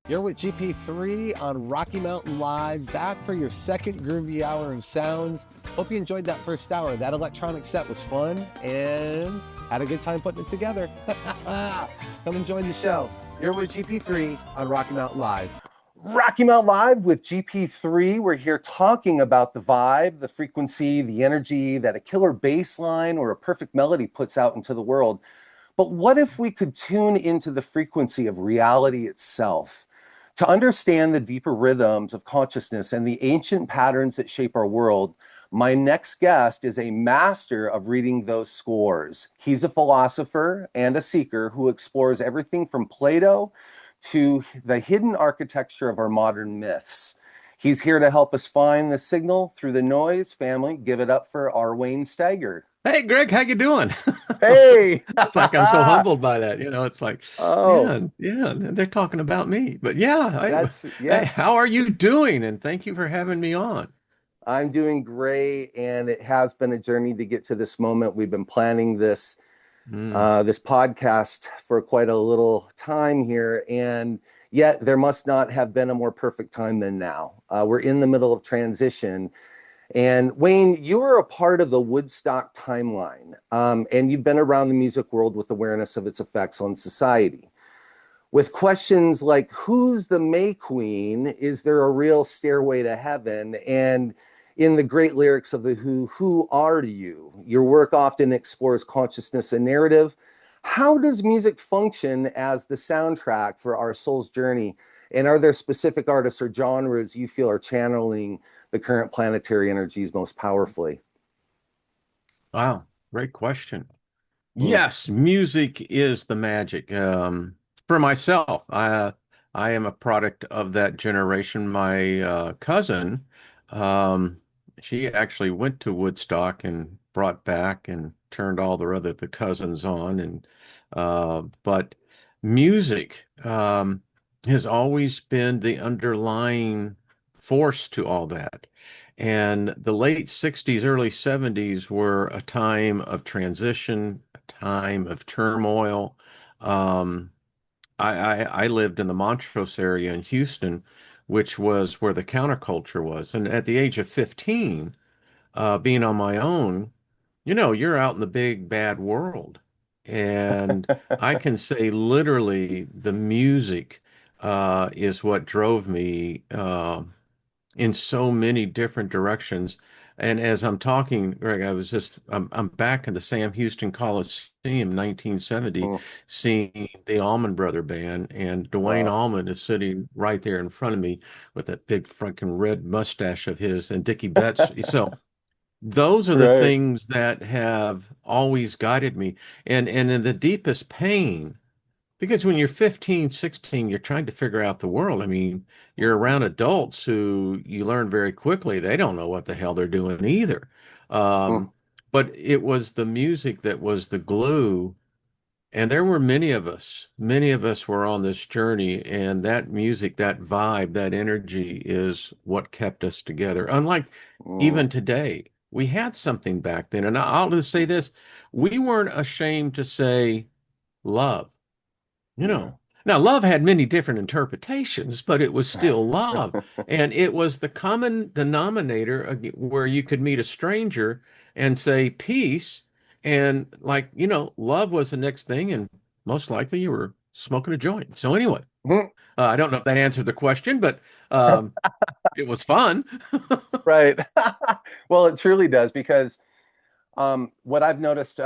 You're with GP3 on Rocky Mountain Live, back for your second groovy hour of sounds. Hope you enjoyed that first hour. That electronic set was fun and had a good time putting it together. Come and join the show. You're with GP3 on Rocky Mountain Live. Rocky Mountain Live with GP3. We're here talking about the vibe, the frequency, the energy that a killer bass line or a perfect melody puts out into the world. But what if we could tune into the frequency of reality itself? To understand the deeper rhythms of consciousness and the ancient patterns that shape our world, my next guest is a master of reading those scores. He's a philosopher and a seeker who explores everything from Plato to the hidden architecture of our modern myths. He's here to help us find the signal through the noise. Family, give it up for R. Wayne Steiger. Hey, Greg, how you doing? Hey! It's like I'm so humbled by that. It's like, Oh, yeah, they're talking about me. But yeah, hey, yeah. how are you doing? And thank you for having me on. I'm doing great, and it has been a journey to get to this moment. We've been planning Mm. this podcast for quite a little time here, and yet there must not have been a more perfect time than now. We're in the middle of transition, and Wayne, you are a part of the Woodstock timeline, and you've been around the music world with awareness of its effects on society. With questions like, who's the May Queen? Is there a real stairway to heaven? And in the great lyrics of the who are you? Your work often explores consciousness and narrative. How does music function as the soundtrack for our soul's journey? And are there specific artists or genres you feel are channeling the current planetary energies most powerfully? Wow, great question. Mm. Yes, music is the magic. For myself, I am a product of that generation. My cousin, um, she actually went to Woodstock and brought back and turned all the cousins on. And but music has always been the underlying force to all that. And the late 60s, early 70s were a time of transition, a time of turmoil. Um, I lived in the Montrose area in Houston, which was where the counterculture was. And at the age of 15, being on my own, you're out in the big bad world. And I can say literally the music is what drove me. In so many different directions. And as I'm talking, Greg, I'm back in the Sam Houston Coliseum, 1970, Mm. seeing the Allman Brother Band, and Dwayne Wow. Allman is sitting right there in front of me with that big fucking red mustache of his, and Dickie Betts. So those are the Right. things that have always guided me. And in the deepest pain, because when you're 15, 16, you're trying to figure out the world. I mean, you're around adults who you learn very quickly they don't know what the hell they're doing either. Mm. Um, but it was the music that was the glue. And there were many of us were on this journey, and that music, that vibe, that energy is what kept us together. Unlike Mm. even today, we had something back then. And I'll just say this, we weren't ashamed to say love. You Yeah. know, now love had many different interpretations, but it was still love. And it was the common denominator where you could meet a stranger and say peace. And like, love was the next thing. And most likely you were smoking a joint. So anyway, I don't know if that answered the question, but it was fun. Right. Well, it truly does because what I've noticed,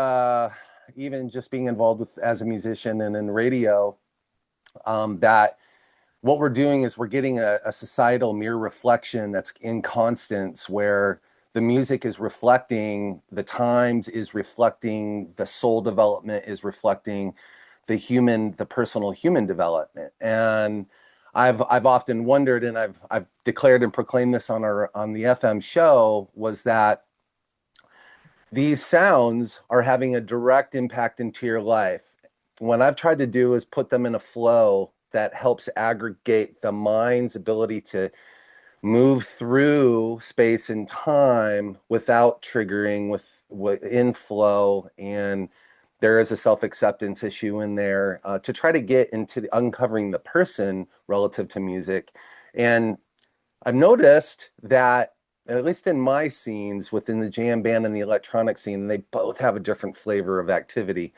even just being involved with as a musician and in radio, that what we're doing is we're getting a societal mirror reflection that's in constants where the music is reflecting the times, is reflecting the soul development, is reflecting the personal human development. And I've often wondered, and I've declared and proclaimed this on the FM show, was that these sounds are having a direct impact into your life. What I've tried to do is put them in a flow that helps aggregate the mind's ability to move through space and time without triggering with in flow and there is a self-acceptance issue in there, to try to get into uncovering the person relative to music. And I've noticed that, at least in my scenes within the jam band and the electronic scene, they both have a different flavor of activity.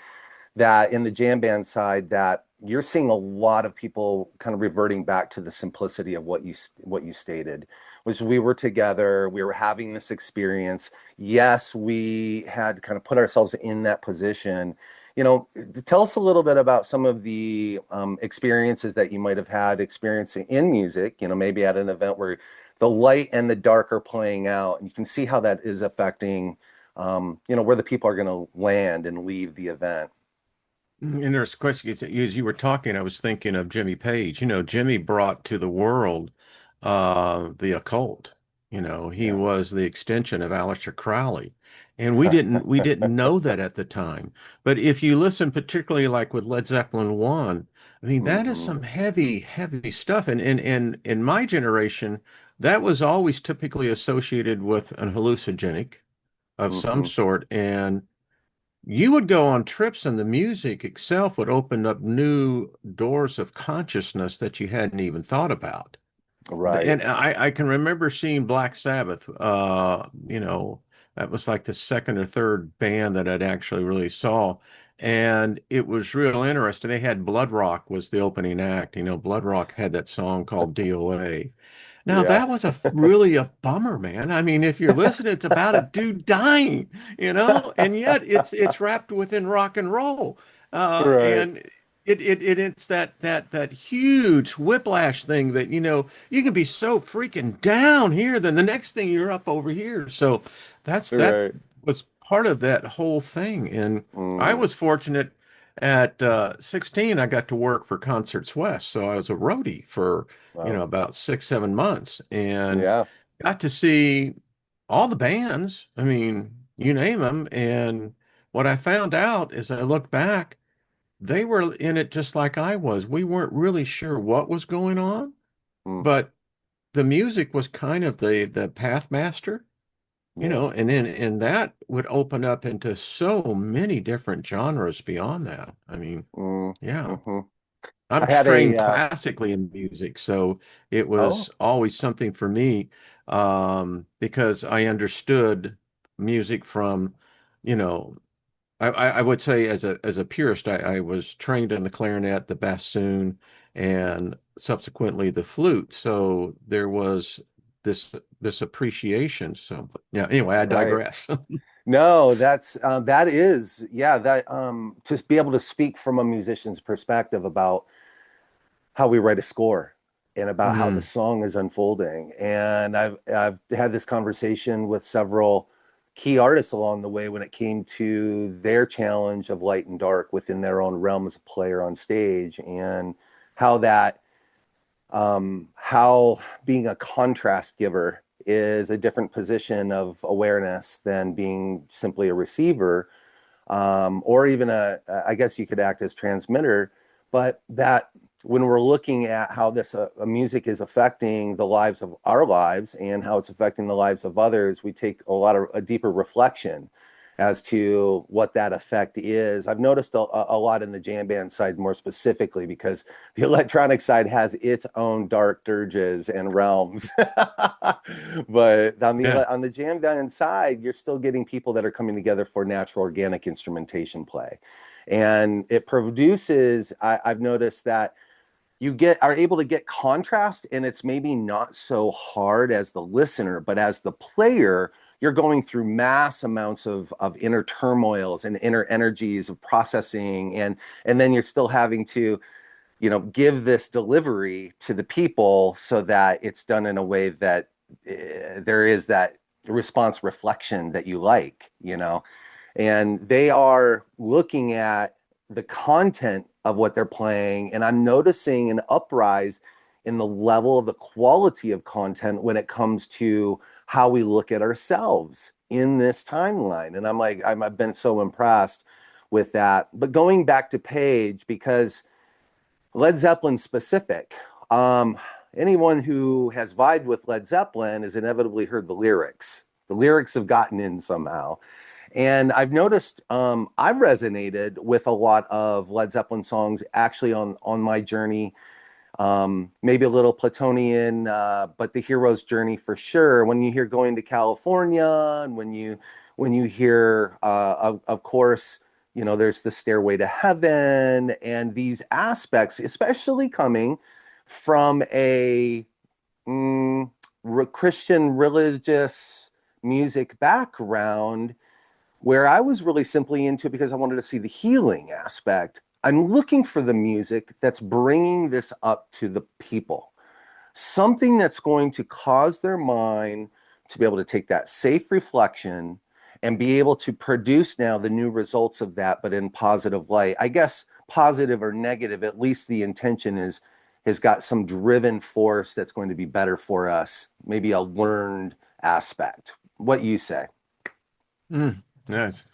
That in the jam band side, that you're seeing a lot of people kind of reverting back to the simplicity of what you stated, which we were together, we were having this experience. Yes, we had kind of put ourselves in that position. You know, tell us a little bit about some of the experiences that you might have had experiencing in music, you know, maybe at an event where the light and the dark are playing out, and you can see how that is affecting, you know, where the people are going to land and leave the event. And there's a question, as you were talking, I was thinking of Jimmy Page. You know, Jimmy brought to the world the occult. You know, he Yeah. was the extension of Aleister Crowley. And we didn't know that at the time. But if you listen, particularly like with Led Zeppelin 1, I mean, that is Hmm. some heavy, heavy stuff. And in my generation, that was always typically associated with an hallucinogenic of some Hmm. sort. And you would go on trips and the music itself would open up new doors of consciousness that you hadn't even thought about. Right. And I can remember seeing Black Sabbath, you know, that was like the second or third band that I'd actually really saw. And it was real interesting. They had Blood Rock was the opening act. You know, Blood Rock had that song called DOA. Now Yeah. that was really a bummer, man. I mean, if you're listening, it's about a dude dying, you know, and yet it's wrapped within rock and roll, Right. and it's that huge whiplash thing that you know you can be so freaking down here, then the next thing you're up over here. So that Right. was part of that whole thing, and I Mm. was fortunate. At 16, I got to work for Concerts West, so I was a roadie for Wow. about 6, 7 months and Yeah. got to see all the bands. I mean, you name them. And what I found out is I looked back, they were in it just like I was. We weren't really sure what was going on, Mm. but the music was kind of the path master, you Yeah. know, and that would open up into so many different genres beyond that. I mean, Mm. yeah. Hmm. I'm I had a trained classically in music, so it oh. was always something for me because I understood music from, you know, I would say as a purist, I was trained in the clarinet, the bassoon, and subsequently the flute. So there was this appreciation. So yeah, anyway, I Right. digress. No, that is, yeah, that to be able to speak from a musician's perspective about how we write a score and about how the Mm, song is unfolding. And I've had this conversation with several key artists along the way when it came to their challenge of light and dark within their own realm as a player on stage, and how that how being a contrast giver is a different position of awareness than being simply a receiver, or even I guess you could act as transmitter, but that when we're looking at how this music is affecting the lives of our lives and how it's affecting the lives of others, we take a deeper reflection as to what that effect is. I've noticed a lot in the jam band side more specifically because the electronic side has its own dark dirges and realms. But yeah. on the jam band side, you're still getting people that are coming together for natural organic instrumentation play. And it produces, I've noticed that are able to get contrast, and it's maybe not so hard as the listener, but as the player you're going through mass amounts of inner turmoils and inner energies of processing, and then you're still having to, you know, give this delivery to the people so that it's done in a way that there is that response reflection that you like, you know. And they are looking at the content of what they're playing, and I'm noticing an uprise in the level of the quality of content when it comes to how we look at ourselves in this timeline. And I'm like, I've been so impressed with that. But going back to Page, because Led Zeppelin specific, anyone who has vibed with Led Zeppelin has inevitably heard the lyrics. The lyrics have gotten in somehow. And I've noticed I've resonated with a lot of Led Zeppelin songs actually on my journey. Maybe a little Platonian, but the hero's journey for sure. When you hear Going to California, and when you hear, of course, there's the Stairway to Heaven, and these aspects, especially coming from a mm, Christian religious music background where I was really simply into it because I wanted to see the healing aspect. I'm looking for the music that's bringing this up to the people, something that's going to cause their mind to be able to take that safe reflection and be able to produce now the new results of that, but in positive light. I guess positive or negative, at least the intention is has got some driven force that's going to be better for us, maybe a learned aspect. What you say? Mm, yes.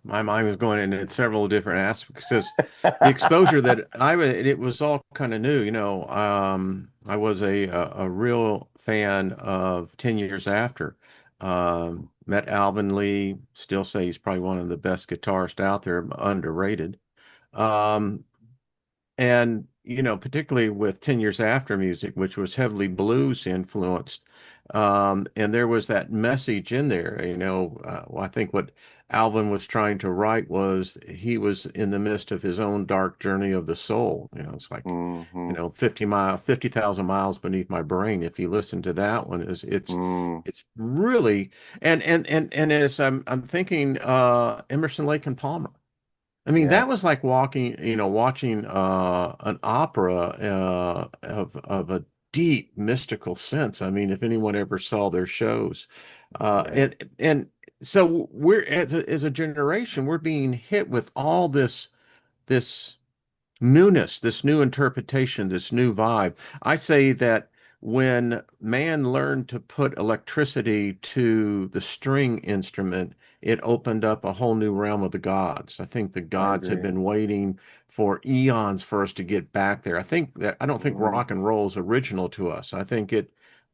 My mind was going in several different aspects because the exposure that it was all kind of new. I was a real fan of 10 Years After. Met Alvin Lee, still say he's probably one of the best guitarists out there, underrated. Um, and particularly with 10 Years After music, which was heavily blues influenced. And there was that message in there. Well, I think what Alvin was trying to write was he was in the midst of his own dark journey of the soul. It's like, Mm-hmm. 50,000 miles beneath my brain. If you listen to that one, Mm, it's really, and as I'm thinking, Emerson, Lake and Palmer. I mean, yeah, that was like watching an opera of a deep mystical sense. I mean, if anyone ever saw their shows, right. and so we're as a generation, we're being hit with all this newness, this new interpretation, this new vibe. I say that when man learned to put electricity to the string instrument, it opened up a whole new realm of the gods. I think the I gods had agree. been waiting for eons for us to get back there. I don't think rock Mm, and roll is original to us. I think it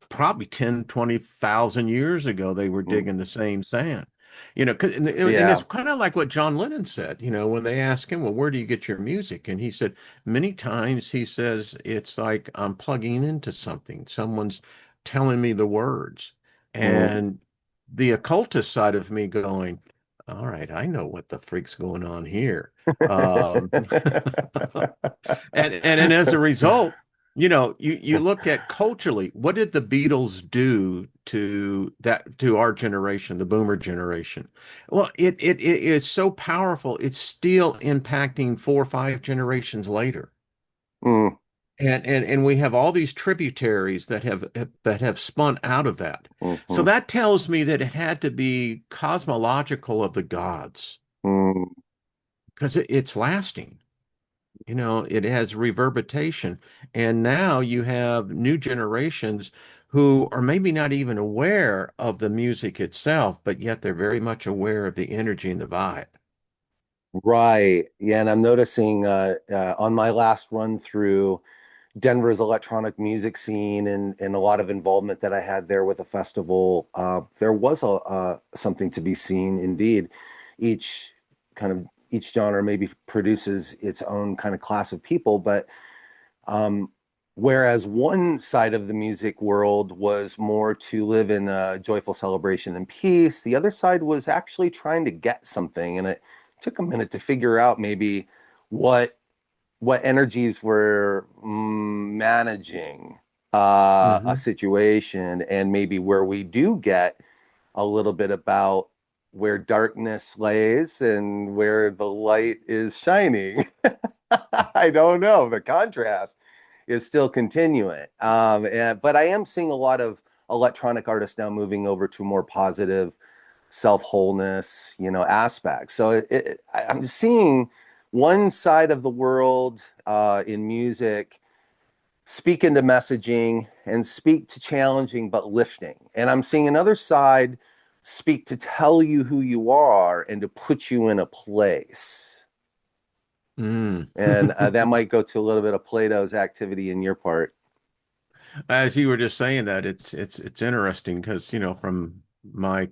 probably 10, 20,000 years ago they were mm, digging the same sand. 'And it's yeah. kind of like what John Lennon said, when they asked him, well, where do you get your music? And he said, many times he says, it's like I'm plugging into something. Someone's telling me the words. Mm. And the occultist side of me going, all right, I know what the freak's going on here. Um, and as a result, you look at culturally, what did the Beatles do to our generation, the boomer generation? Well, it is so powerful, it's still impacting 4 or 5 generations later. Mm, And we have all these tributaries that have spun out of that. So mhm, that tells me that it had to be cosmological of the gods mm. because it's lasting. It has reverberation. And now you have new generations who are maybe not even aware of the music itself, but yet they're very much aware of the energy and the vibe. Right. Yeah, and I'm noticing on my last run through Denver's electronic music scene and a lot of involvement that I had there with a festival, there was something to be seen indeed. Each each genre maybe produces its own kind of class of people, but Um, whereas one side of the music world was more to live in a joyful celebration and peace, the other side was actually trying to get something. And it took a minute to figure out maybe what what energies were managing a Hmm. situation and maybe where we do get a little bit about where darkness lays and where the light is shining. I don't know. The contrast is still continuing. But I am seeing a lot of electronic artists now moving over to more positive self-wholeness, aspects. So I'm seeing one side of the world in music speak into messaging and speak to challenging but lifting. And I'm seeing another side speak to tell you who you are and to put you in a place. Mm. And that might go to a little bit of Plato's activity in your part. As you were just saying that, it's interesting because, from my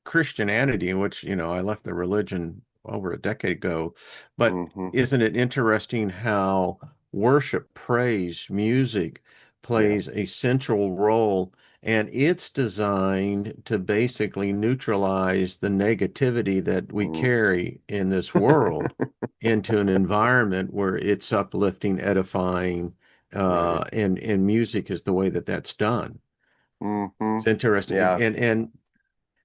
Christianity, in which, I left the religion over a decade ago. But Hmm. isn't it interesting how worship, praise, music Yeah. plays a central role? And it's designed to basically neutralize the negativity that we Mm. carry in this world into an environment where it's uplifting, edifying, Right. and music is the way that that's done. Hmm. It's interesting. Yeah. And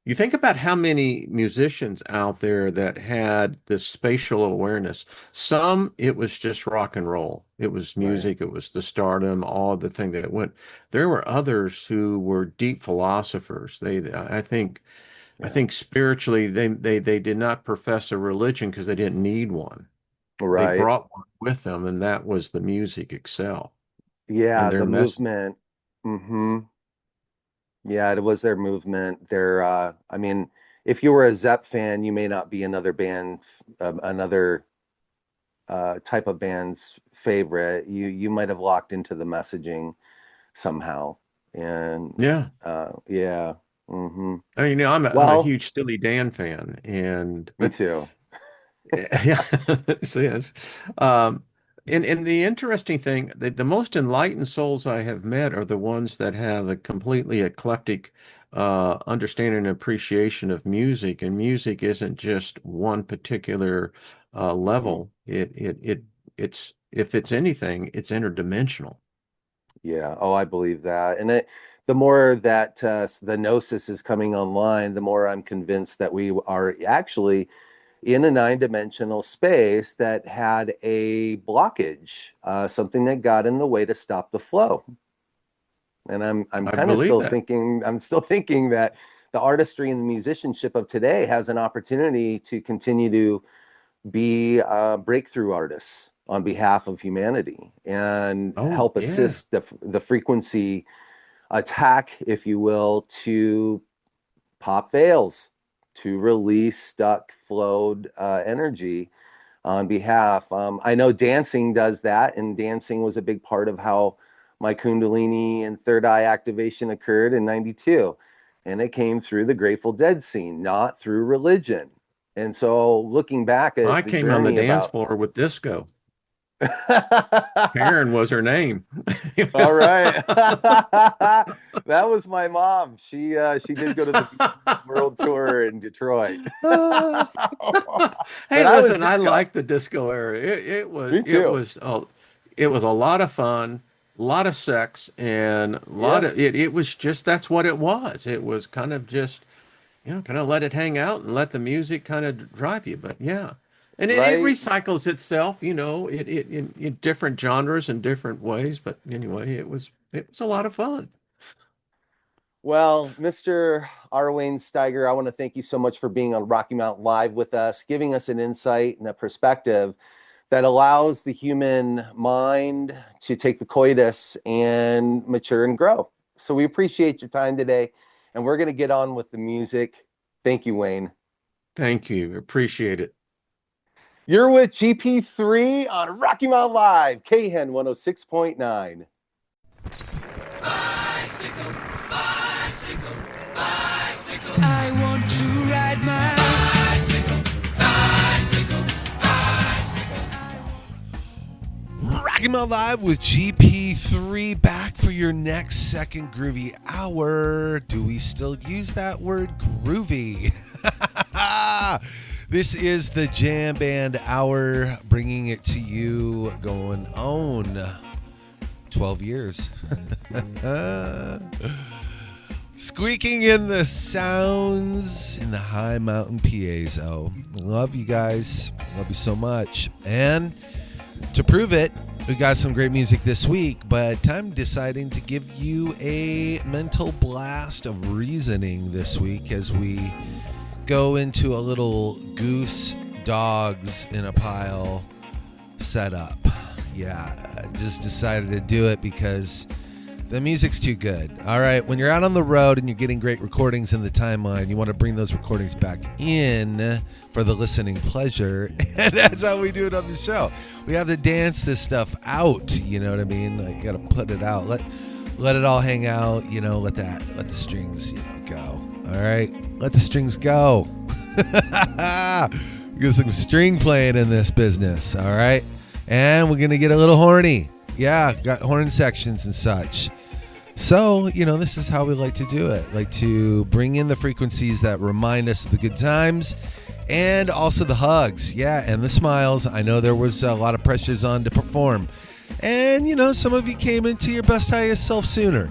you think about how many musicians out there that had this spatial awareness. Some, it was just rock and roll. It was Right. music, it was the stardom, all the thing that it went. There were others who were deep philosophers. I Yeah. think spiritually they did not profess a religion because they didn't need one. They Right. brought one with them, and that was the music itself and Yeah. their The message. movement. Hmm. Yeah, it was their movement. I mean, if you were a Zepp fan, you may not be another band, another type of band's favorite. You might have locked into the messaging somehow. And Yeah. yeah. Hmm. I mean, I'm a Well, huge Steely Dan fan, and me but too. yeah, it is. Um, and the interesting thing, the most enlightened souls I have met are the ones that have a completely eclectic understanding and appreciation of music. And music isn't just one particular Hmm. level. It's if it's anything, it's interdimensional. Yeah. Oh, I believe that. And the more that the gnosis is coming online, the more I'm convinced that we are actually in a nine-dimensional space that had a blockage, something that got in the way to stop the flow. And I'm I kind of believe still that. thinking, I'm still thinking that the artistry and the musicianship of today has an opportunity to continue to be breakthrough artists on behalf of humanity and Oh, help yeah. assist the frequency attack, if you will, to pop veils, to release stuck flowed energy on behalf. I know dancing does that, and dancing was a big part of how my Kundalini and third eye activation occurred in '92. And it came through the Grateful Dead scene, not through religion. And so looking back I at the came on the journey dance about floor with Disco. Karen was her name. all right. That was my mom. She did go to the Beatles World Tour in Detroit. Hey, But I was listen, I disco. like the disco era. It was Me it too. was oh, it was a lot of fun, a lot of sex, and a lot of Yes. it was just that's what it was. It was kind of just, kind of let it hang out and let the music kind of drive you. But yeah. And it Right. recycles itself, it in different genres and different ways. But anyway, it was a lot of fun. Well, Mr. R. Wayne Steiger, I want to thank you so much for being on Rocky Mountain Live with us, giving us an insight and a perspective that allows the human mind to take the coitus and mature and grow. So we appreciate your time today, and we're going to get on with the music. Thank you, Wayne. Thank you. Appreciate it. You're with GP3 on Rocky Mountain Live, Khen 106.9. Bicycle, bicycle, bicycle. I want to ride my bicycle, bicycle, bicycle. Rocky Mountain Live with GP3 back for your next second groovy hour. Do we still use that word groovy? This is the Jam Band Hour, bringing it to you, going on 12 years. Squeaking in the sounds in the high mountain piezo. Love you guys. Love you so much. And to prove it, we got some great music this week, but I'm deciding to give you a mental blast of reasoning this week as we go into a little Goose dogs in a pile setup. Yeah, I just decided to do it because the music's too good. All right, when you're out on the road and you're getting great recordings in the timeline, you want to bring those recordings back in for the listening pleasure. And that's how we do it on the show. We have to dance this stuff out, you know what I mean? Like, you got to put it out. Let it all hang out, let the strings, go. All right, let the strings go. We got some string playing in this business. All right, and we're gonna get a little horny. Yeah, got horn sections and such. So, this is how we like to do it. Like to bring in the frequencies that remind us of the good times and also the hugs. Yeah, and the smiles. I know there was a lot of pressures on to perform. And, some of you came into your best, highest self sooner.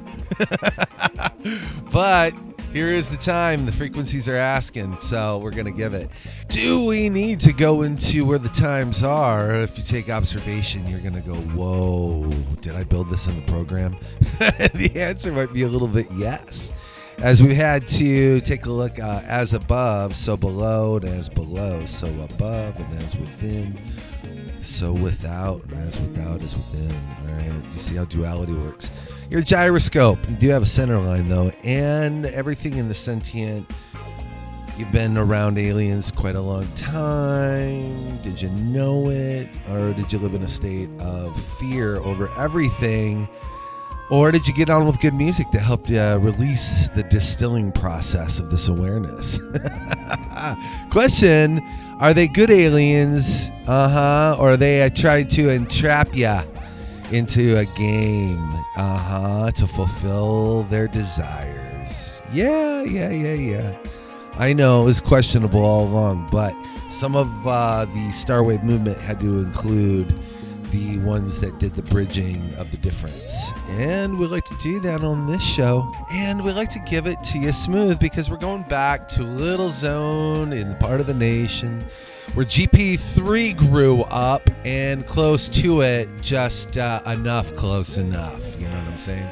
But here is the time. The frequencies are asking, so we're going to give it. Do we need to go into where the times are? If you take observation, you're going to go, whoa, did I build this in the program? The answer might be a little bit yes. As we had to take a look as above, so below, and as below, so above, and as within, so without, and as without is within. All right, you see how duality works. Your gyroscope, you do have a center line though, and everything in the sentient. You've been around aliens quite a long time. Did you know it? Or did you live in a state of fear over everything? Or did you get on with good music that helped release the distilling process of this awareness? Question, are they good aliens? Or they tried to entrap ya into a game? To fulfill their desires. Yeah. I know it was questionable all along, but some of the Starwave movement had to include the ones that did the bridging of the difference. And we like to do that on this show. And we like to give it to you smooth because we're going back to a little zone in part of the nation where GP3 grew up and close to it, just close enough. You know what I'm saying?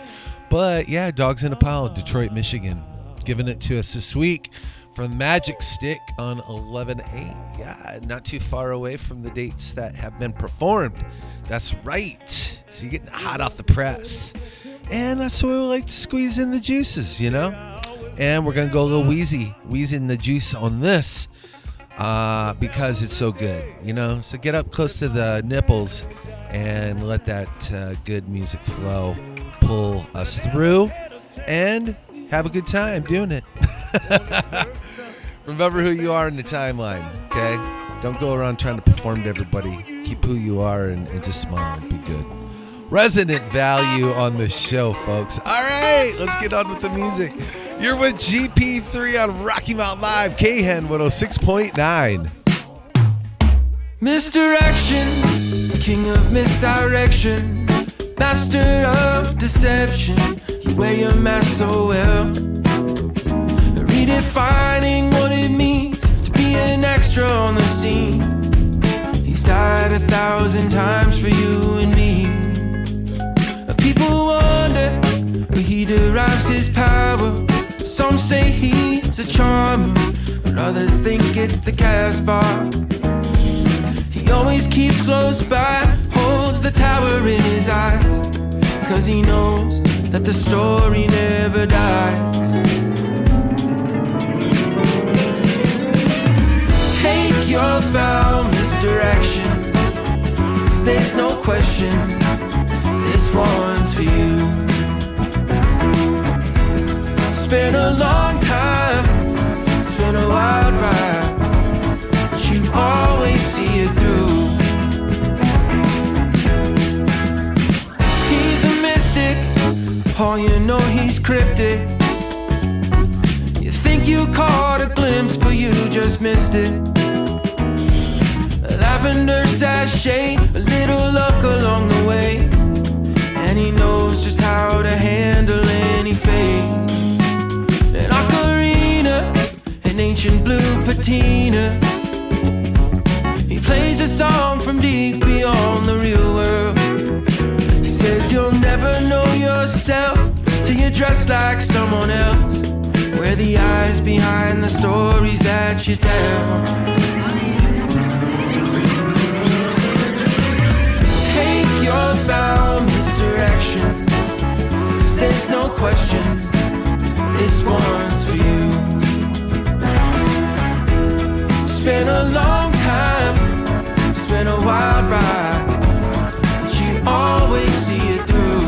But yeah, Dogs in a Pile, Detroit, Michigan, giving it to us this week from Magic Stick on 11/8. Yeah, not too far away from the dates that have been performed. That's right. So you're getting hot off the press. And that's why we like to squeeze in the juices, And we're going to go a little wheezing the juice on this because it's so good, So get up close to the nipples and let that good music flow pull us through and have a good time doing it. Remember who you are in the timeline, okay? Don't go around trying to perform to everybody. Keep who you are and just smile and be good. Resonant value on the show, folks. All right, let's get on with the music. You're with GP3 on Rocky Mountain Live, Khen 106.9. Misdirection, king of misdirection, master of deception. You wear your mask so well, redefining what it means to be an extra on the scene. He's died 1,000 times for you and me. People wonder where he derives his power. Some say he's a charmer, but others think it's the Casbah. He always keeps close by, holds the tower in his eyes, 'cause he knows that the story never dies. Take your bow, misdirection, 'cause there's no question this one's for you. It's been a long time, it's been a wild ride, but you always see it through. He's a mystic, oh you know he's cryptic. You think you caught a glimpse, but you just missed it. A lavender sachet, a little luck along the way, and he knows just how to handle any fate. An ocarina, an ancient blue patina. He plays a song from deep beyond the real world. He says you'll never know yourself till you dress like someone else. We're the eyes behind the stories that you tell. Take your bow, misdirection, 'cause there's no question this one's for you. It's been a long time, it's been a wild ride, but you always see it through.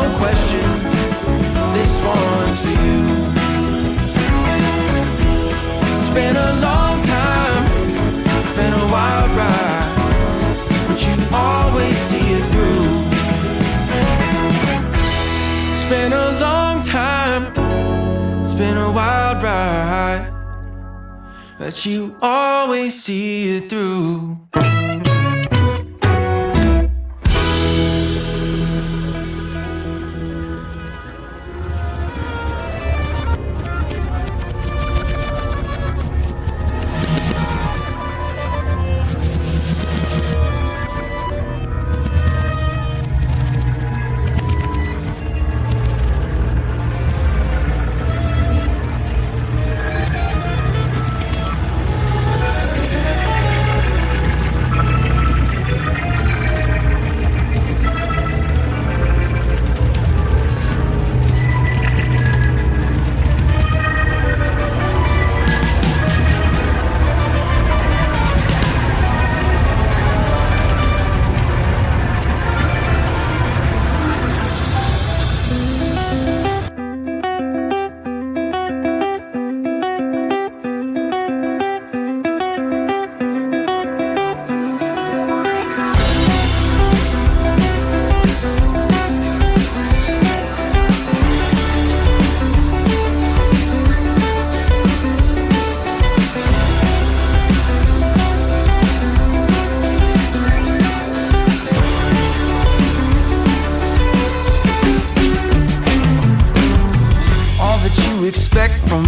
no question, this one's for you. It's been a long time, it's been a wild ride, but you always see it through. It's been a long time, it's been a wild ride, but you always see it through.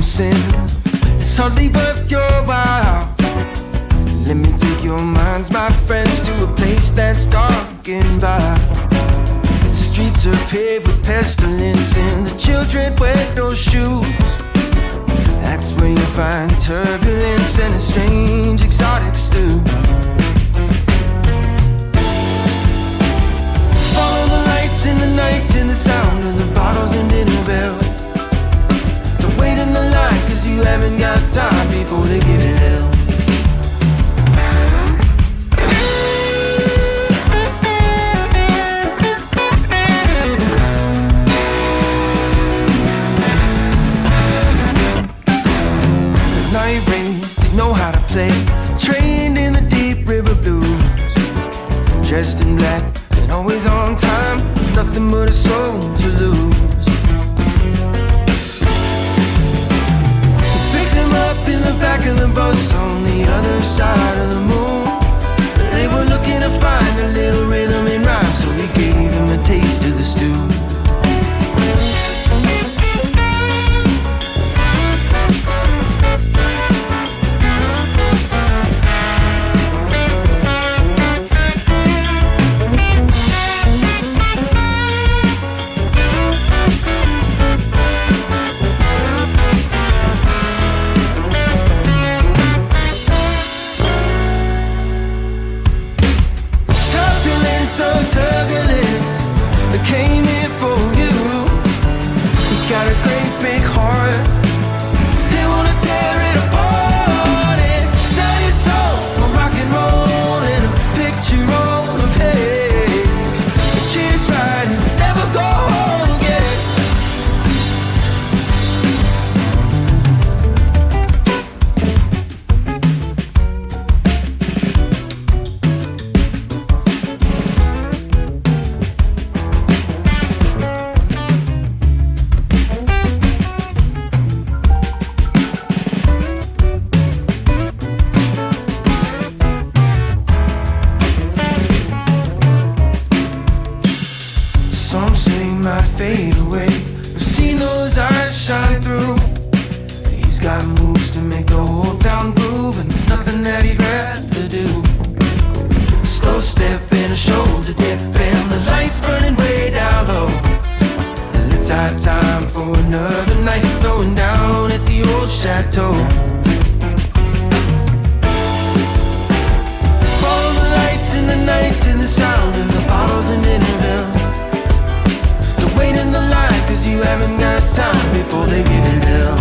Sin, it's hardly worth your while. Let me take your minds, my friends, to a place that's dark and vile. The streets are paved with pestilence and the children wear no shoes. That's where you find turbulence and a strange exotic stew. Follow the lights in the night and the sound of the bottles and dinner bells. Wait in the line, cause you haven't got time before they give it hell. The night rains, they know how to play. Trained in the deep river blues. Dressed in black and always on time. Nothing but a soul to lose. In the back of the bus on the other side of the moon, they were looking to find a little rhythm and rhyme, so we gave them a taste of the stew. fade away. We've seen those eyes shine through. He's got moves to make the whole town groove, and there's nothing that he'd rather do. Slow step and a shoulder dip, and the lights burning way down low. And it's our time for another night, throwing down at the old chateau. Follow the lights in the night and the sound of the bottles and interval. So wait in the line, cause you haven't got time before they give it hell.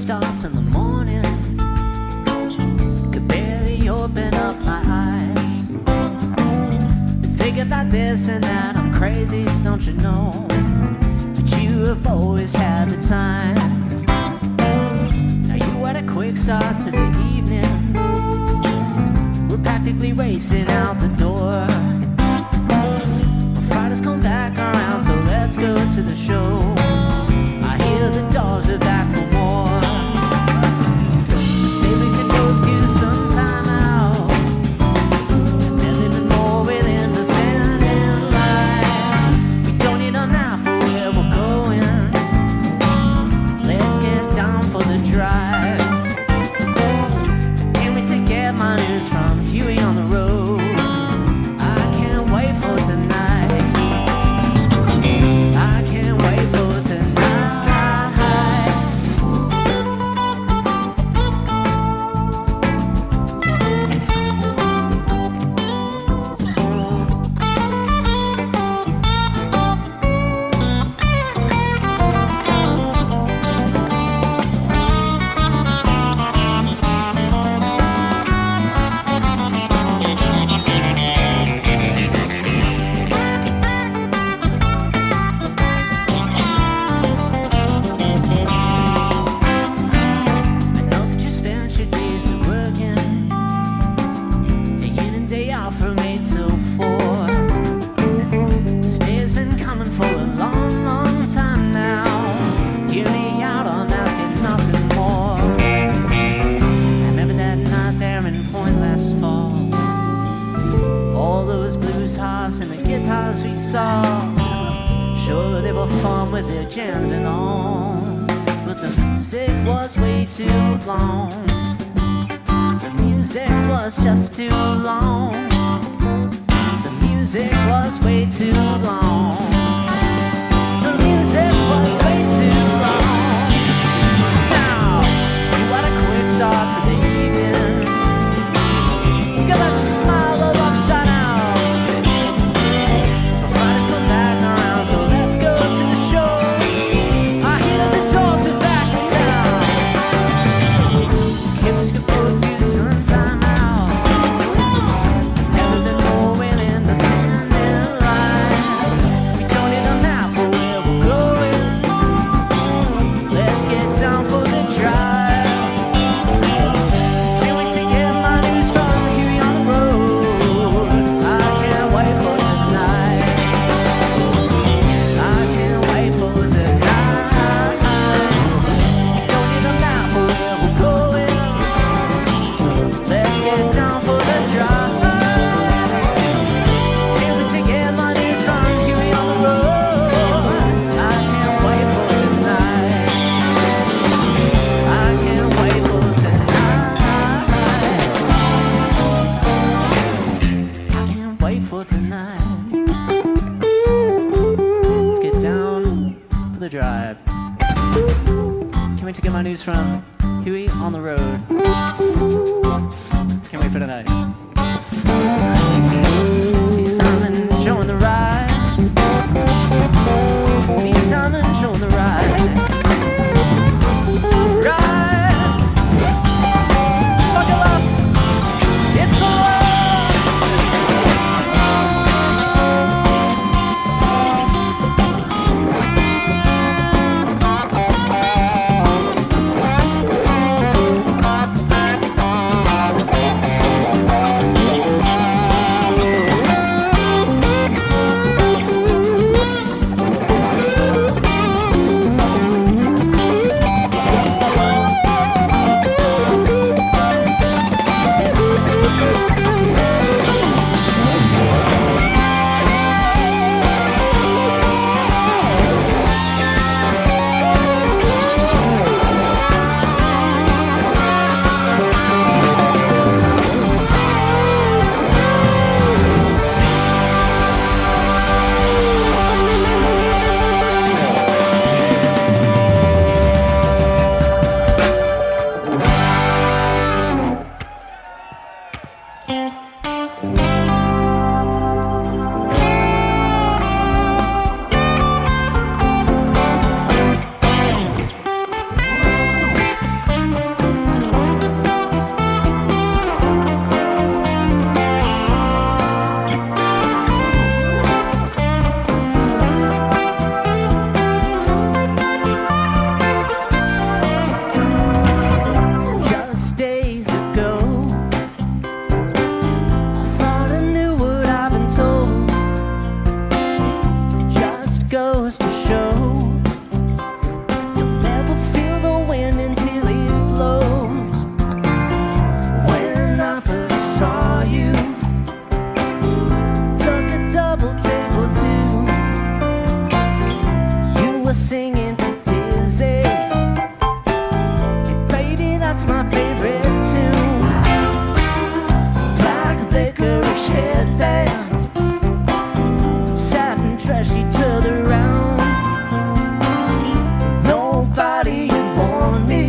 start in the morning. Could barely open up my eyes. Think about this and that, I'm crazy, don't you know? But you have always had the time. Now you had a quick start to the evening. We're practically racing out the door. Well, Friday's come back around, so let's go to the show. I hear the dogs are back for more. Say we can both use some time out. And then even more willing to stand in line. We don't need a map for where we're going. Let's get down for the drive. Can't wait to get my news from Huey on the road. I can't wait for tonight. I can't wait for tonight. I know that you spent your days working, day in and day out from 8 till 4. This day has been coming for a long, long time now. Hear me out, I'm asking nothing more. I remember that night there in Pointless Fall. All those blues harps and the guitars we saw. Sure, they were fun with their jams and all, but the music was way too long. The music was just too long. The music was way too long. The music was way too long. Now, you had a quick start to the evening. You got that smile all upside down. But Friday's come back around, so let's go to the show. I hear the dogs are back in town. Kids could both use some time out. Never been more willing to stand in line. We don't need a map for where we're going. Let's get down for the drive. Can't wait to get my news from Huey on the road. I can't wait for tonight. I can't wait for tonight. We don't need a map for where we're going. Let's get down for the drive. Can't wait to get my news from Huey on the road. I can't wait for tonight. I can't wait for tonight. I can't wait for tonight. Let's get down for the drive. Can't wait to get my news from Huey on the road. Can't wait for tonight. This time and showing the ride. This time and showing the ride. Ride. Buckle up. It's the road. calling me.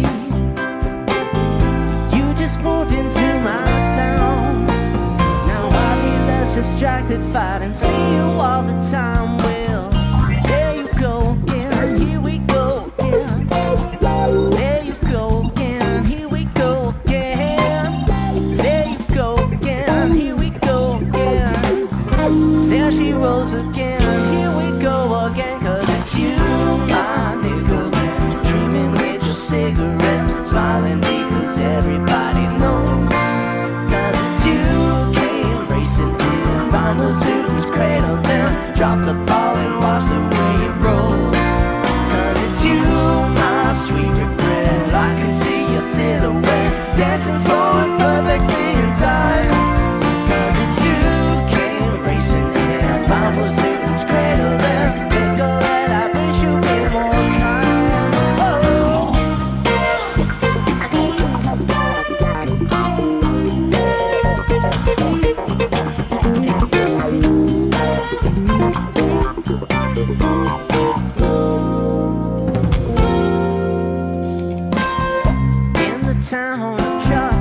You just moved into my town. Now I'll be less distracted, fighting, see you all the time. Well, there you go again, here we go again. There you go again, here we go again. There you go again, here we go again. There she rolls again, here we go again. Cause it's you, my nigga, dreaming with your cigarette, smiling because everybody knows. Cause it's you, came racing in, mine was Newton's cradle, then drop the ball and watch the way it rolls. Cause it's you, my sweet regret, I can see your silhouette, dancing slow and perfectly in time. Cause it's you, came racing in, mine was Newton's cradle, then Nicolette, I wish you'd be more kind. In the town of Chuck,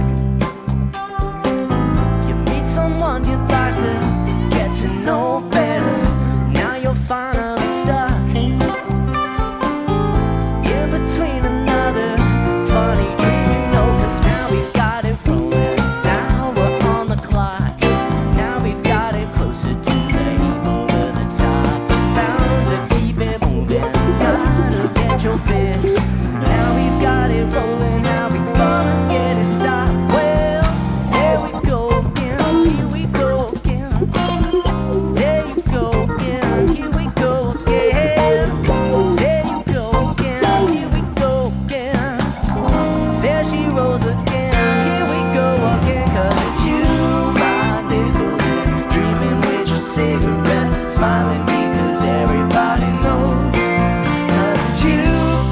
you meet someone you'd like to get to know better. Now you're finally stuck in between another funny dream, you know. Cause now we've got it rolling, now we're on the clock. Now we've got it closer to the heap over the top. Bound to keep it moving, gotta get your fix. Now we've got it rolling, now we gonna get it stopped. Well, there we go again, here we go again. There you go again, here we go again. There you go again, here we go again. There she rolls again, here we go again. Cause it's you, my nigga, dreaming with your cigarette, smiling because everybody knows. Cause it's you,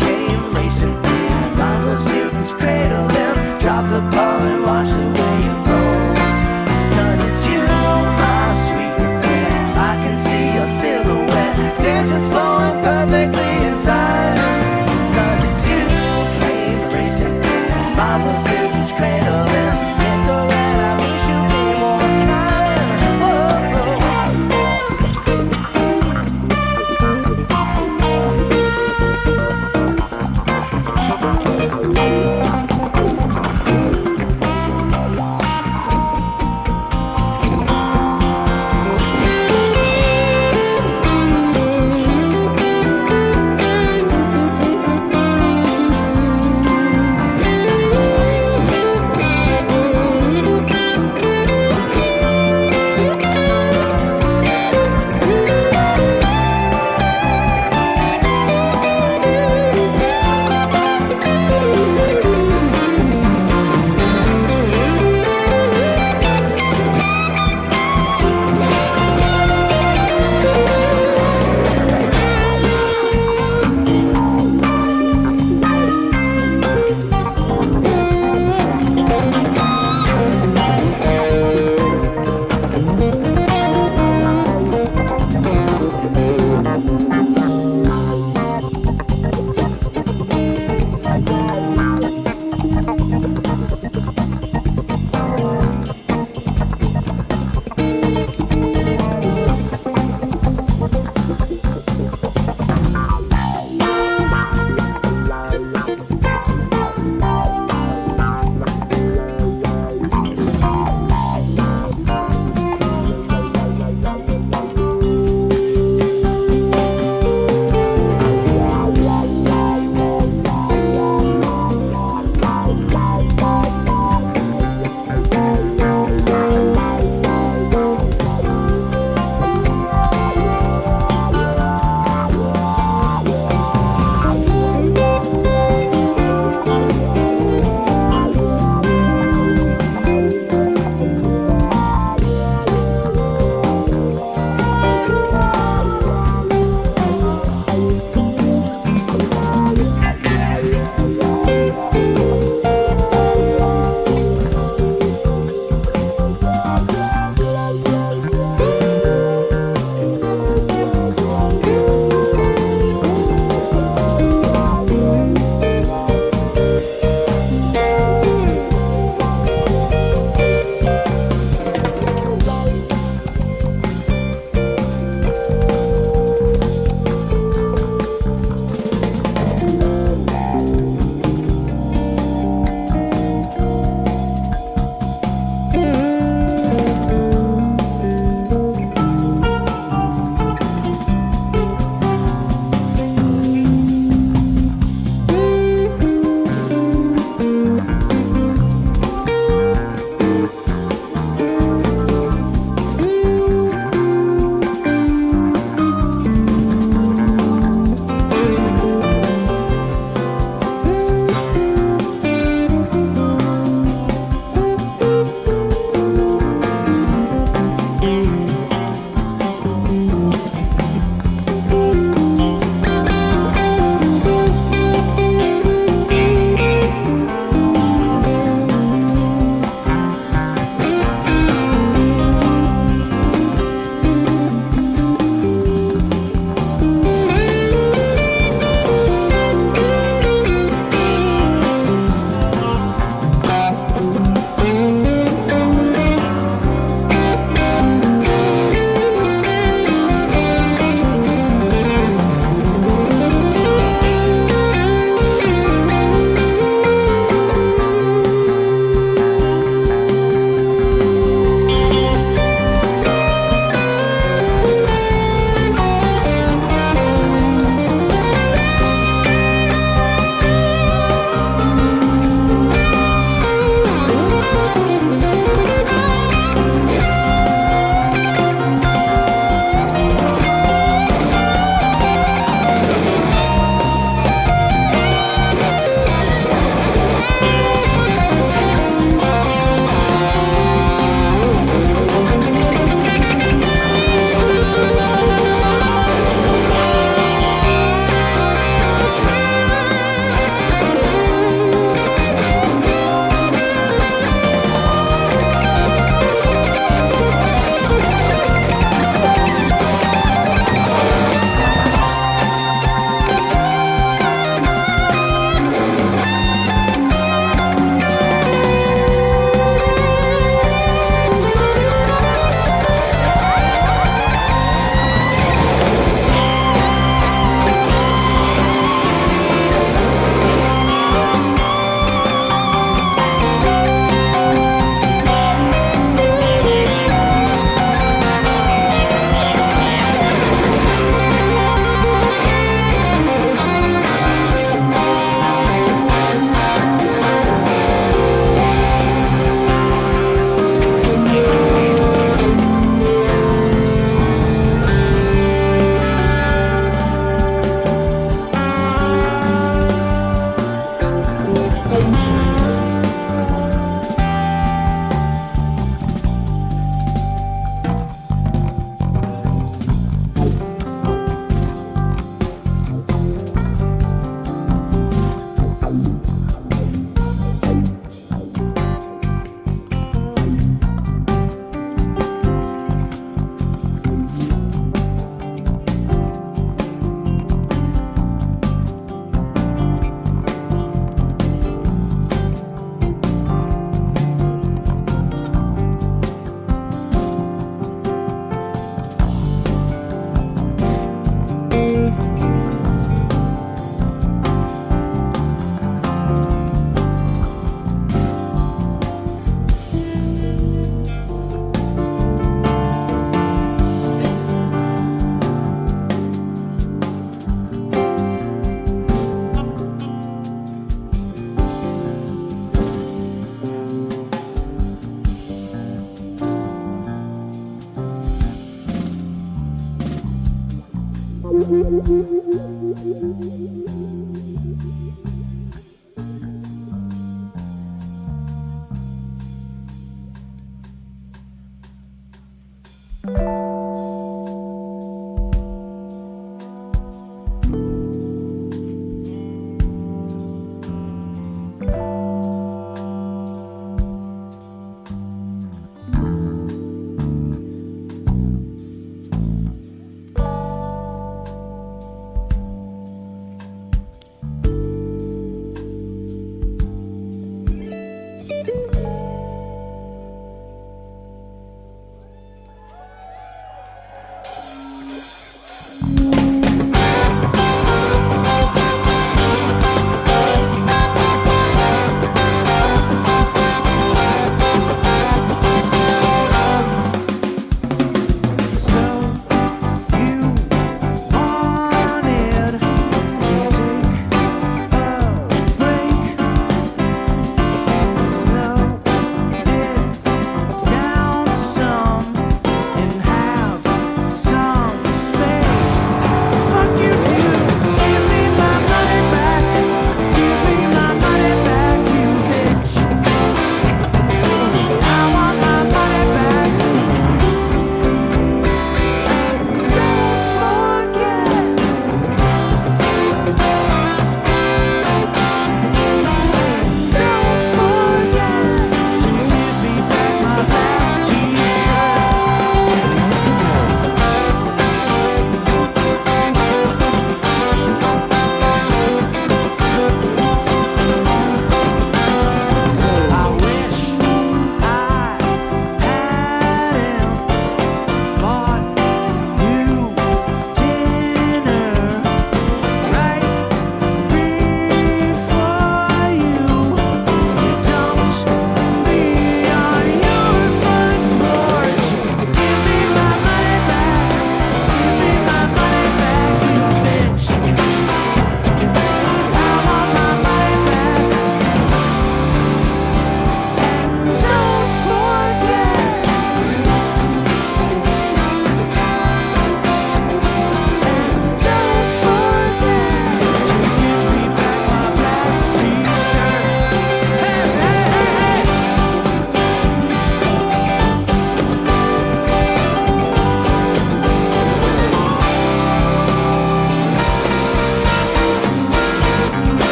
came racing in, mine was Newton's cradle, then drop the ball and watch the way it rolls. Cause it's you, my sweet regret, I can see your silhouette, dancing slow and perfectly in time. Cause it's you, came racing in, mine was Newton's cradle, then Nicolette, I wish you'd be more kind.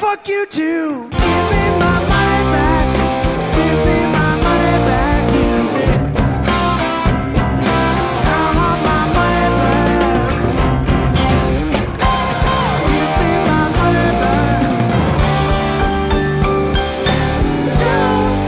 fuck you too. Give me my money back. Give me my money back. Give me. I want my money back. Give me my money back. Don't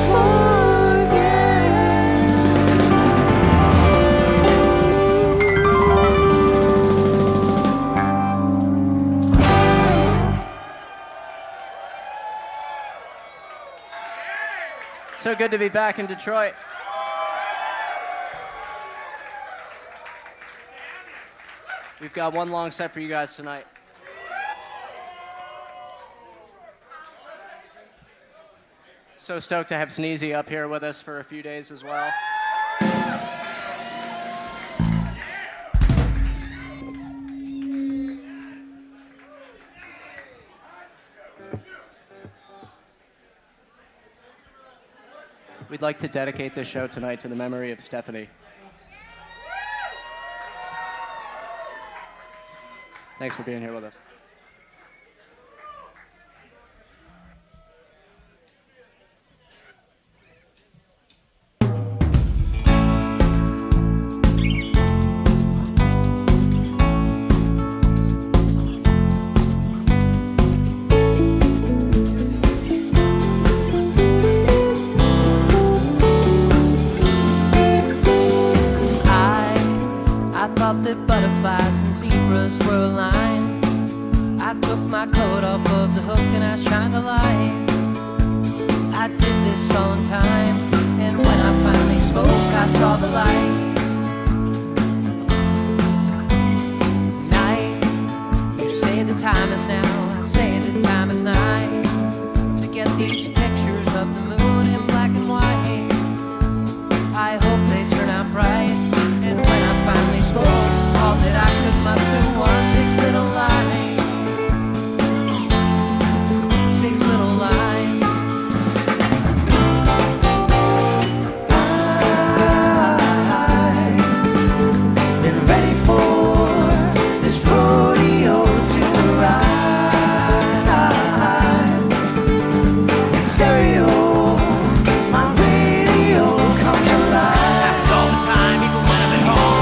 So good to be back in Detroit. We've got one long set for you guys tonight. So stoked to have Sneezy up here with us for a few days as well. We'd like to dedicate this show tonight to the memory of Stephanie. Thanks for being here with us. I thought that butterflies and zebras were aligned. I took my coat off of the hook and I shined the light. I did this on time, and when I finally spoke, I saw the light. Night, you say the time is now, I say the time is nigh, to get these pictures of the moon in black and white. I hope they turn out bright, and when I finally spoke, all that I could muster was 6 little lies. 6 little lies. I've been ready for this rodeo to ride. In stereo, my radio comes alive. Happens all the time, even when I'm at home.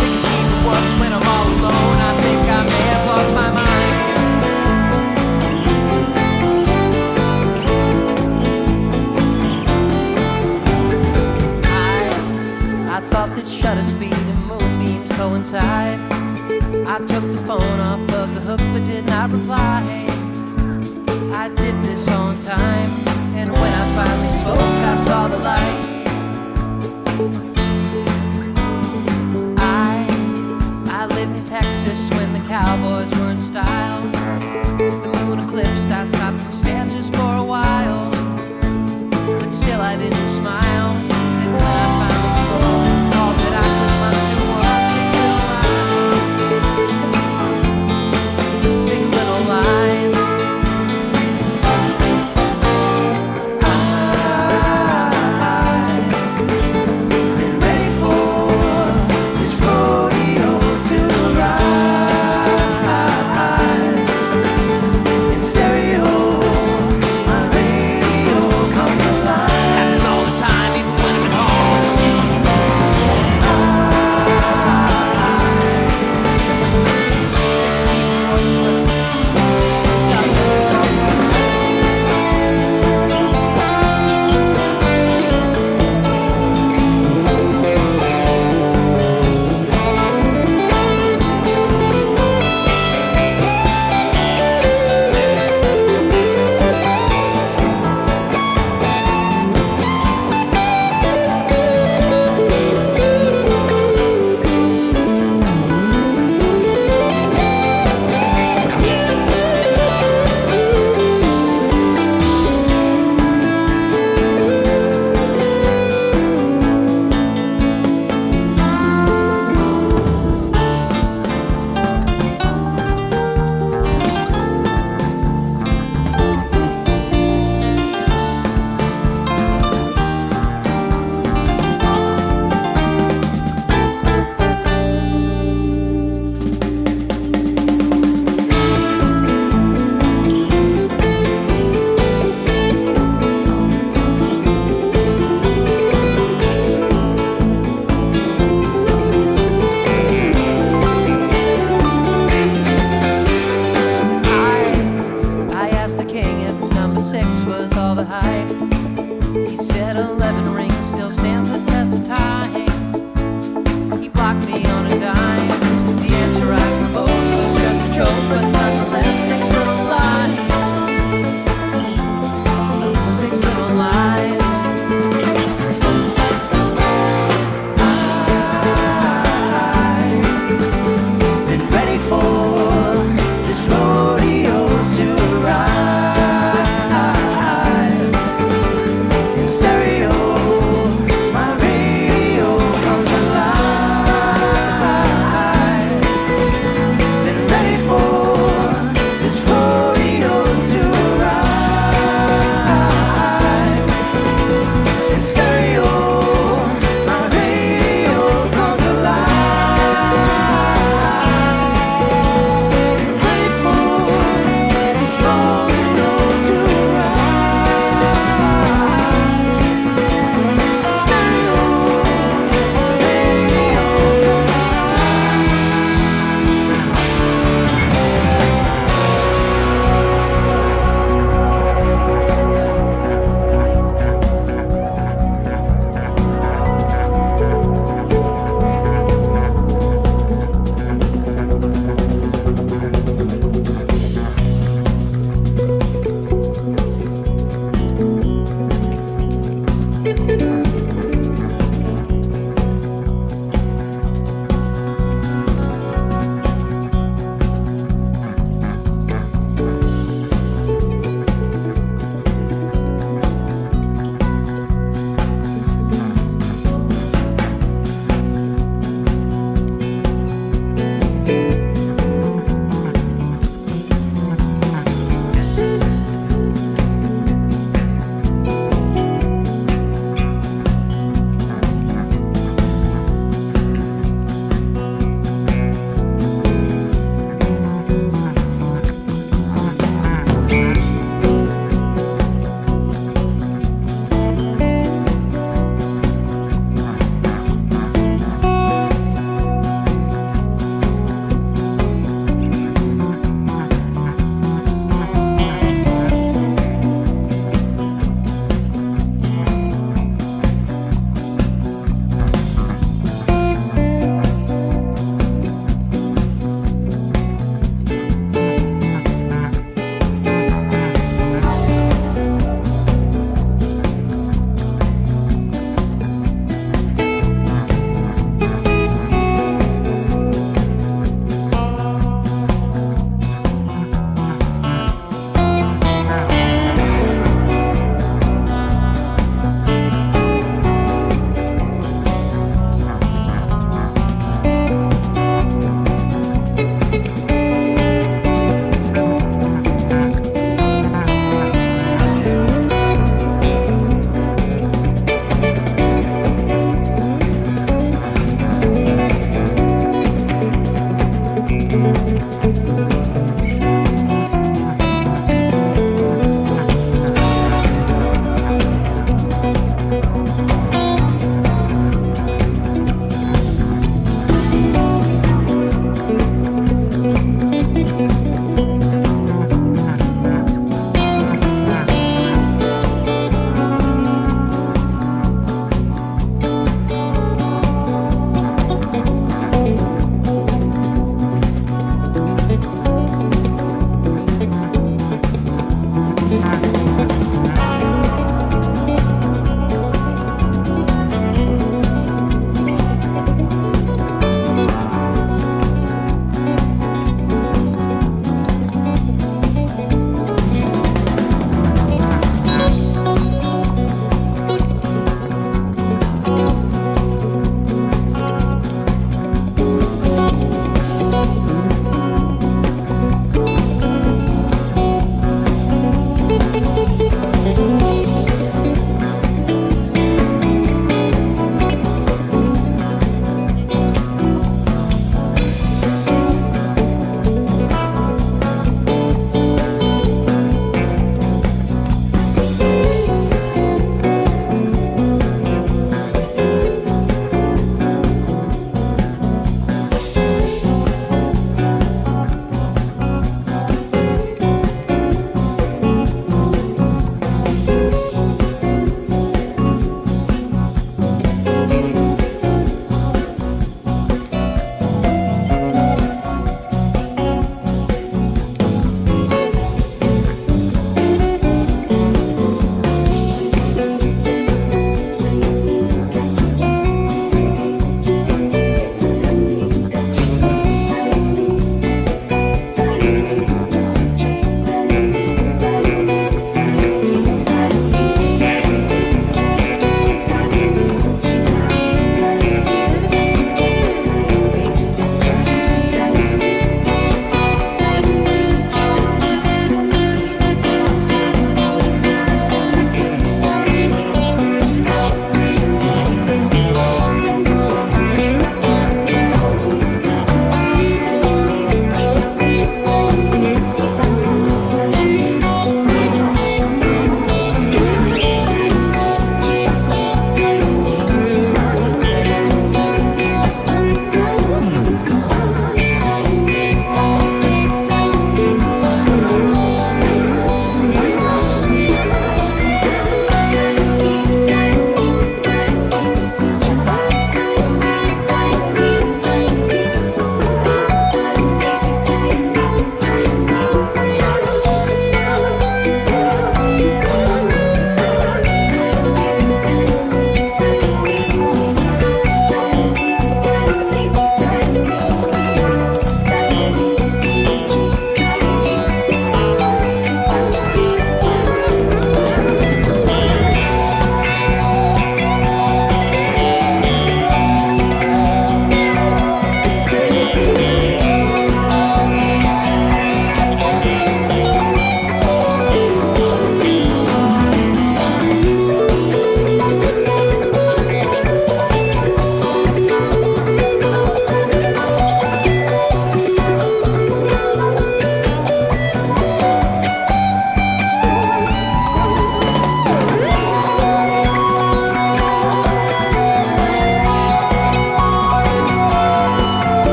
Think it's even worse when I'm all alone. I think I may have lost my mind. I thought that shutter speed and moonbeams coincide. I took the phone off of the hook but did not reply. I did this on time, and when I finally spoke, I saw the light. I lived in Texas when the cowboys were in style. The moon eclipsed, I stopped and stared just for a while, but still I didn't smile. And when I finally spoke, all that I could muster was 6 little lies. 6 little lies. I've been ready for this rodeo to ride.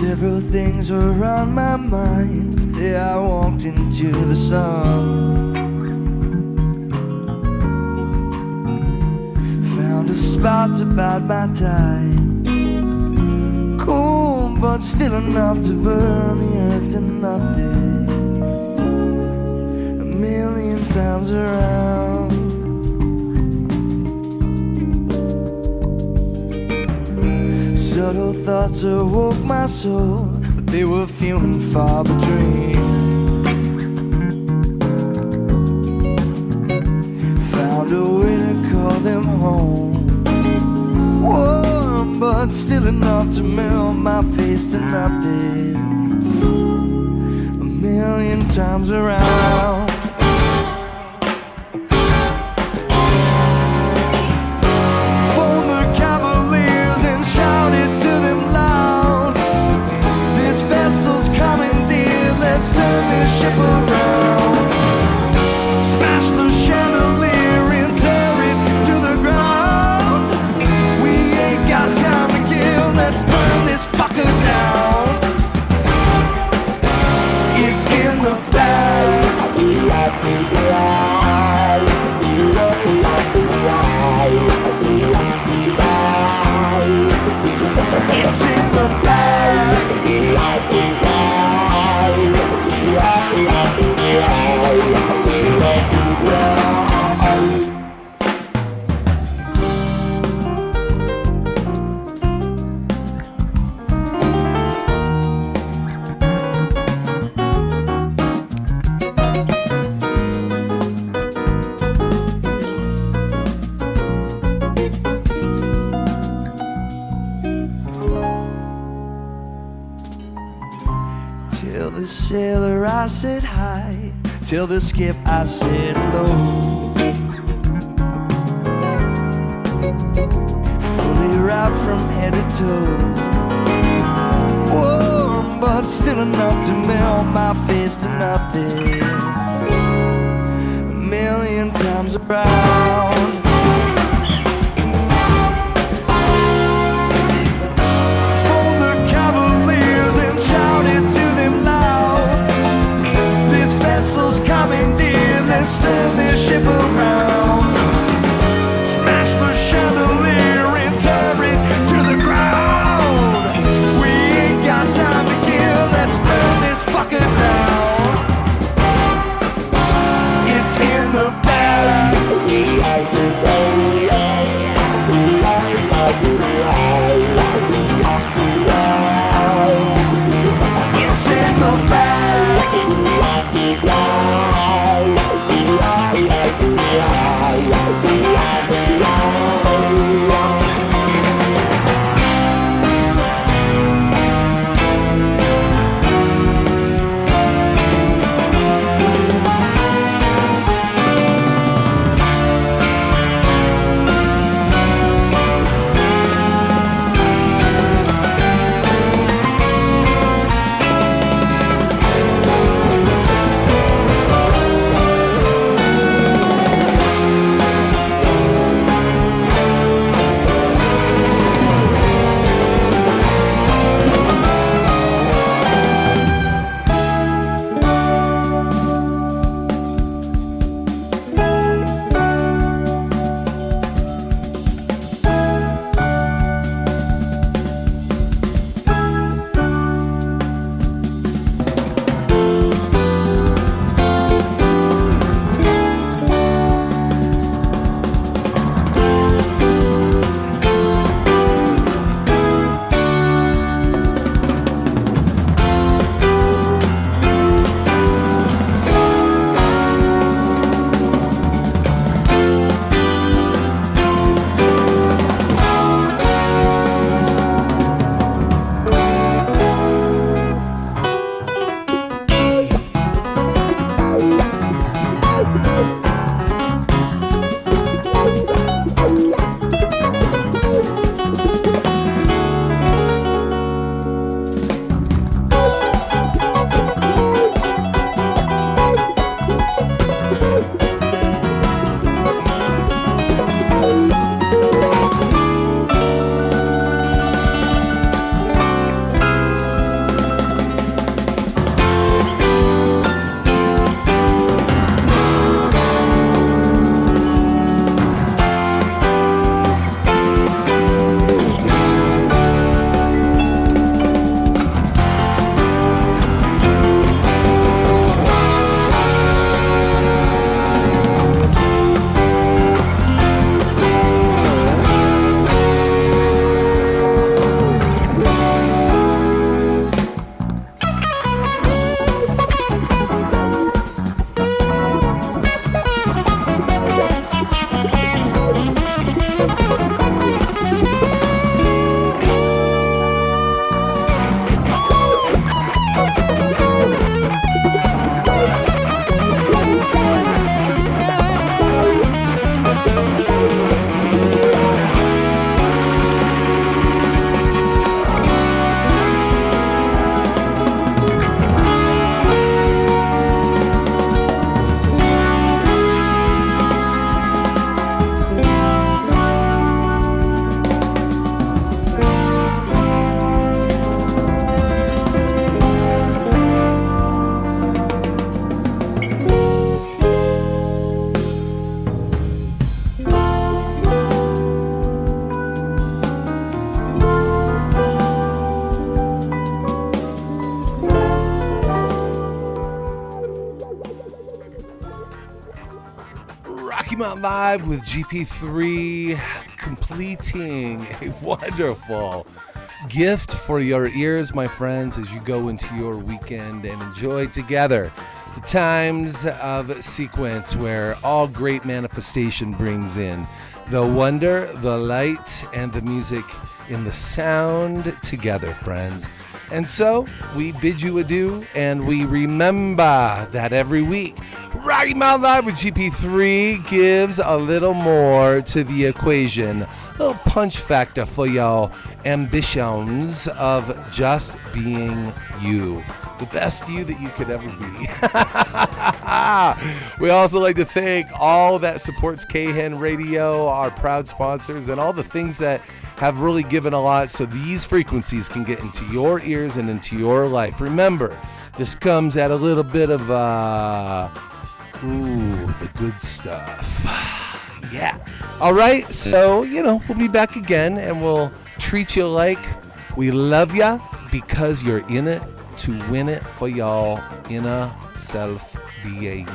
Several things were on my mind the day I walked into the sun. Found a spot about my time, cool but still enough to burn the earth to nothing. A million times around. Subtle thoughts awoke my soul, but they were few and far between. Found a way to call them home, warm but still enough to melt my face to nothing. A million times around. Let's turn this ship around. Smash the chandelier and tear it to the ground. We ain't got time to kill, let's burn this fucker down. It's in the bag. It's in the bag. Till the sailor I said hi, till the skip I said hello. Fully wrapped from head to toe, warm but still enough to melt my face to nothing. A million times around. Fold the cavaliers and shout it to them loud. This vessel's commandeered, let's turn this ship around. Smash the chandelier and tear it to the ground. We ain't got time to kill, let's burn this fucker down. It's in the bag. It's in the bag. Mountain Live with GP3, completing a wonderful gift for your ears, my friends, as you go into your weekend and enjoy together the times of sequence where all great manifestation brings in the wonder, the light, and the music in the sound together, friends. And so we bid you adieu, and we remember that every week, Rocky Mountain Live with GP3 gives a little more to the equation, a little punch factor for y'all ambitions of just being you, the best you that you could ever be. We also like to thank all that supports Khen Radio, our proud sponsors, and all the things that have really given a lot so these frequencies can get into your ears and into your life. Remember, this comes at a little bit of the good stuff. Yeah. All right. So, we'll be back again, and we'll treat you like we love ya because you're in it to win it for y'all inner self-being.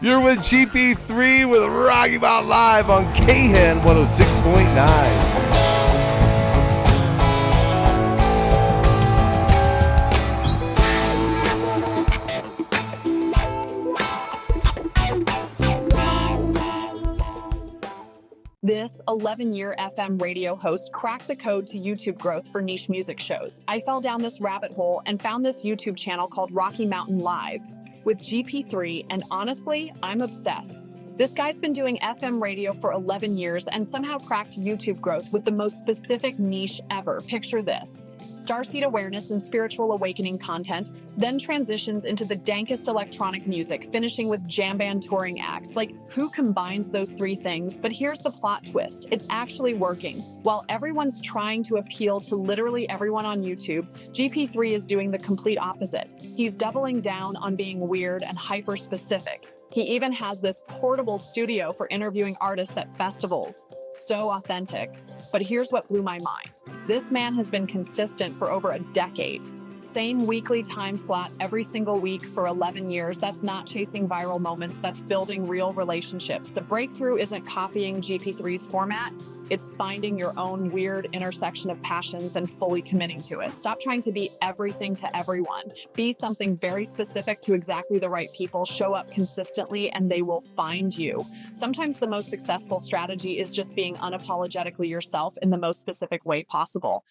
You're with GP3 with Rocky Mountain Live on Khen 106.9. This 11-year FM radio host cracked the code to YouTube growth for niche music shows. I fell down this rabbit hole and found this YouTube channel called Rocky Mountain Live with GP3, and honestly, I'm obsessed. This guy's been doing FM radio for 11 years and somehow cracked YouTube growth with the most specific niche ever. Picture this. Starseed awareness and spiritual awakening content, then transitions into the dankest electronic music, finishing with jam band touring acts. Like, who combines those three things? But here's the plot twist. It's actually working. While everyone's trying to appeal to literally everyone on YouTube, GP3 is doing the complete opposite. He's doubling down on being weird and hyper-specific. He even has this portable studio for interviewing artists at festivals. So authentic. But here's what blew my mind. This man has been consistent for over a decade. Same weekly time slot every single week for 11 years. That's not chasing viral moments. That's building real relationships. The breakthrough isn't copying GP3's format. It's finding your own weird intersection of passions and fully committing to it. Stop trying to be everything to everyone. Be something very specific to exactly the right people. Show up consistently and they will find you. Sometimes the most successful strategy is just being unapologetically yourself in the most specific way possible.